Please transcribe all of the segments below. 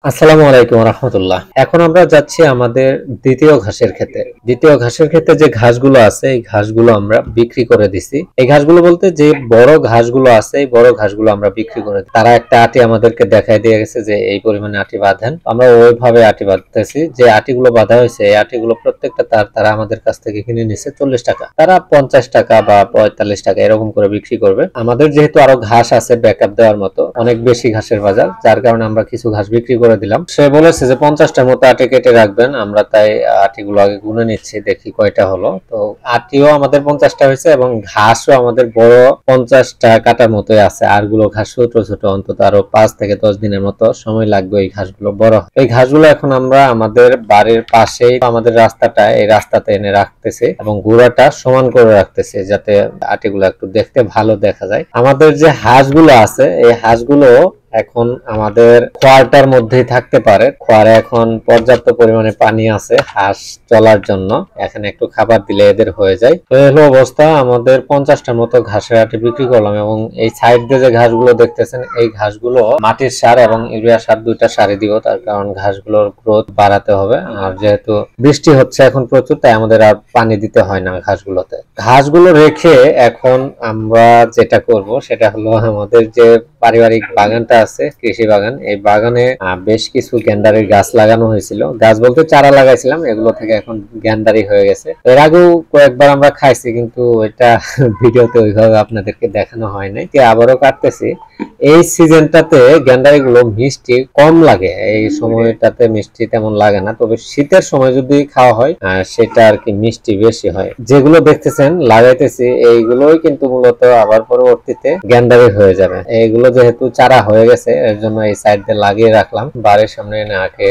আসসালামু আলাইকুম রাহমাতুল্লাহ। এখন আমরা যাচ্ছি আমাদের দ্বিতীয় ঘাসের ক্ষেতে। দ্বিতীয় ঘাসের ক্ষেতে যে ঘাসগুলো আছে এই ঘাসগুলো আমরা বিক্রি করে দিছি। এই ঘাসগুলো বলতে যে বড় ঘাসগুলো আছে এই বড় ঘাসগুলো আমরা বিক্রি করে দিই। তারা একটা আটি আমাদেরকে দেখাই দিয়ে গেছে যে এই পরিমাণে আটি বাঁধেন, আমরা ওইভাবে আটি বাঁধতেছি। যে আটিগুলো বাঁধা হয়েছে এই আটিগুলো প্রত্যেকটা তারা আমাদের কাছ থেকে কিনে নিচ্ছে 40 টাকা, তারা 50 টাকা বা 45 টাকা এরকম করে বিক্রি করবে। আমাদের যেহেতু আরো ঘাস আছে ব্যাকআপ দেওয়ার মতো, অনেক বেশি ঘাসের বাজার, যার কারণে আমরা কিছু ঘাস বিক্রি করে দিলাম। সে বলেছে যে 50টার মতো আটি কেটে রাখবেন, আমরা তাই আটিগুলো আগে গুনে নিচ্ছি, দেখি কয়টা হলো। তো আটিও আমাদের 50টা হয়েছে এবং ঘাসও আমাদের বড় 50টা কাটার মতোই আছে। আর গুলো ঘাস ছোট ছোট, অন্তত আরো 5 থেকে 10 দিনের মতো সময় লাগবে এই ঘাসগুলো বড়। এই ঘাসগুলো এখন আমরা আমাদের বাড়ির পাশেই আমাদের রাস্তাটা, এই রাস্তাতে এনে রাখতেছি এবং গুঁড়াটা সমান করে রাখতেছি যাতে আটিগুলো একটু দেখতে ভালো দেখা যায়। আমাদের যে হাঁসগুলো আছে এই হাঁসগুলো এখন আমাদের খোয়ারটার মধ্যেই থাকতে পারে। খোয়ারে এখন পর্যাপ্ত পরিমাণে পানি আছে হাঁস চলার জন্য, এখানে একটু খাবার দিলে এদের হয়ে যায়। তো এলো অবস্থা, আমাদের 50টার মতো ঘাসের আটি বিক্রি করলাম এবং এই সাইড দিয়ে যে ঘাসগুলো দেখতেছেন এই ঘাসগুলো মাটির সার এবং ইউরিয়া সার দুইটা সারই দিব, তার কারণ ঘাসগুলোর গ্রোথ বাড়াতে হবে। আর যেহেতু বৃষ্টি হচ্ছে এখন প্রচুর, তাই আমাদের আর পানি দিতে হয় না ঘাসগুলোতে। ঘাসগুলো রেখে এখন আমরা যেটা করব সেটা হলো, আমাদের যে পারিবারিক বাগানটা আছে কৃষি বাগান, এই বাগানে বেশ কিছু গ্যান্ডারির গাছ লাগানো হয়েছিল। গাছ বলতে চারা লাগাইছিলাম, এগুলো থেকে এখন গ্যান্ডারি হয়ে গেছে। এর আগেও কয়েকবার আমরা খাইছি, কিন্তু এটা ভিডিওতে ওইভাবে আপনাদেরকে দেখানো হয় নাই। আবারও কাটতেছি। এই সিজনটাতে গ্যান্ডারি গুলো মিষ্টি কম লাগে, এই সময়টাতে মিষ্টি তেমন লাগে না, তবে শীতের সময় যদি খাওয়া হয় সেটা আর কি মিষ্টি বেশি হয়। যেগুলো দেখতেছেন লাগাইতেছি এইগুলোই কিন্তু মূলত আবার পরবর্তীতে গ্যান্ডারি হয়ে যাবে। এইগুলো যেহেতু চারা হয়ে গেছে এর জন্য এই সাইড দিয়ে লাগিয়ে রাখলাম। বাড়ির সামনে নাকে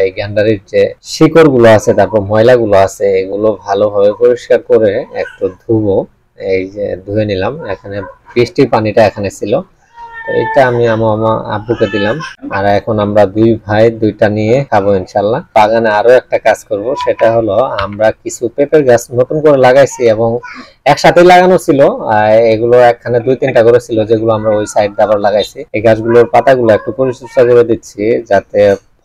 এই গ্যান্ডারির যে শিকড় গুলো আছে, তারপর ময়লা গুলো আছে, এগুলো ভালোভাবে পরিষ্কার করে একটু ধুবো। এই যে ধুয়ে নিলাম, এখানে বৃষ্টির পানিটা এখানে ছিল, এটা আমি আমার আব্বুকে দিলাম। আর এখন আমরা দুই ভাই দুইটা নিয়ে খাবো ইনশাল্লাহ। বাগানে আরো একটা কাজ করব, সেটা হলো আমরা কিছু পেঁপের গাছ নতুন করে লাগাইছি এবং একসাথে লাগানো ছিল। এগুলো একখানে 2-3টা করে ছিল, যেগুলো আমরা ওই সাইড দিয়ে আবার লাগাইছি। এই গাছগুলোর পাতাগুলো একটু পরিচর্যা করে দিচ্ছি যাতে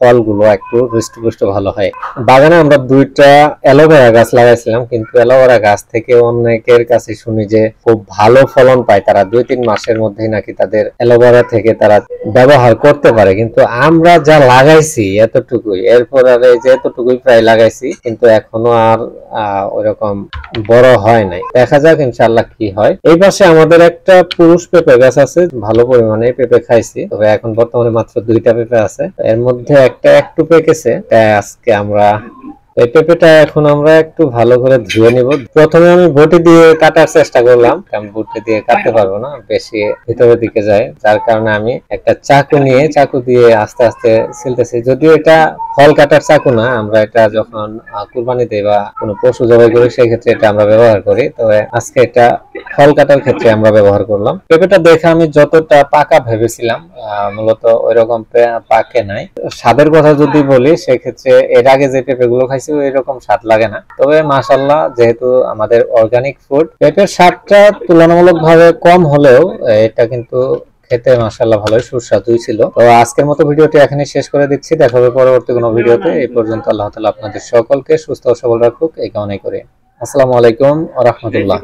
ফলগুলো একটু হৃষ্টপুষ্ট ভালো হয়। বাগানে আমরা 2টা অ্যালোভেরা গাছ লাগাইছিলাম, কিন্তু অ্যালোভেরা গাছ থেকে অনেকের কাছে শুনি যে খুব ভালো ফলন পায়, তারা 2-3 মাসের মধ্যেই নাকি তাদের অ্যালোভেরা থেকে তারা ব্যবহার করতে পারে। কিন্তু আমরা যা লাগাইছি এতটুকুই, এরপর আর এই যে এতটুকুই প্রায় লাগাইছি, কিন্তু এখনো আর ওইরকম বড় হয় নাই। দেখা যাক ইনশাআল্লাহ কি হয়। এই পাশে আমাদের একটা পুরুষ পেঁপে গাছ আছে, ভালো পরিমাণে পেঁপে খাইছি, তবে এখন বর্তমানে মাত্র 2টা পেঁপে আছে, এর মধ্যে একটা একটু পেকেছে। আজকে আমরা এই পেঁপেটা এখন আমরা একটু ভালো করে ধুয়ে নিব। প্রথমে আমি বটি দিয়ে কাটার চেষ্টা করলাম, কারণ বটি দিয়ে কাটতে পারবো না, বেশি ভিতরের দিকে যায়, যার কারণে আমি একটা চাকু নিয়ে চাকু দিয়ে আস্তে আস্তে ছিলতেছি। যদিও এটা ফল কাটার চাকু না, আমরা এটা যখন কুরবানি দেই বা কোনো পশু জবাই করি সেই ক্ষেত্রে এটা আমরা ব্যবহার করি, তবে আজকে এটা ফল কাটার ক্ষেত্রে আমরা ব্যবহার করলাম। পেঁপেটা দেখে আমি যতটা পাকা ভেবেছিলাম মূলত ওইরকম পাকে নাই। স্বাদের কথা যদি বলি সেক্ষেত্রে এর আগে যে পেঁপে গুলো খাইছি এরকম স্বাদ লাগে না, তবে মাশাআল্লাহ যেহেতু আমাদের অর্গানিক ফুড, পেঁপের স্বাদটা তুলনামূলক ভাবে কম হলেও এটা কিন্তু খেতে মাশাআল্লাহ ভালোই সুস্বাদুই ছিল। তো আজকের মতো ভিডিওটি এখানে শেষ করে দিচ্ছি, দেখা হবে পরবর্তী কোনো ভিডিওতে। এই পর্যন্ত আল্লাহ তাআলা আপনাদের সকলকে সুস্থ ও সবল রাখুক এই কামনাই করি। আসসালামু আলাইকুম ওয়া রাহমাতুল্লাহ।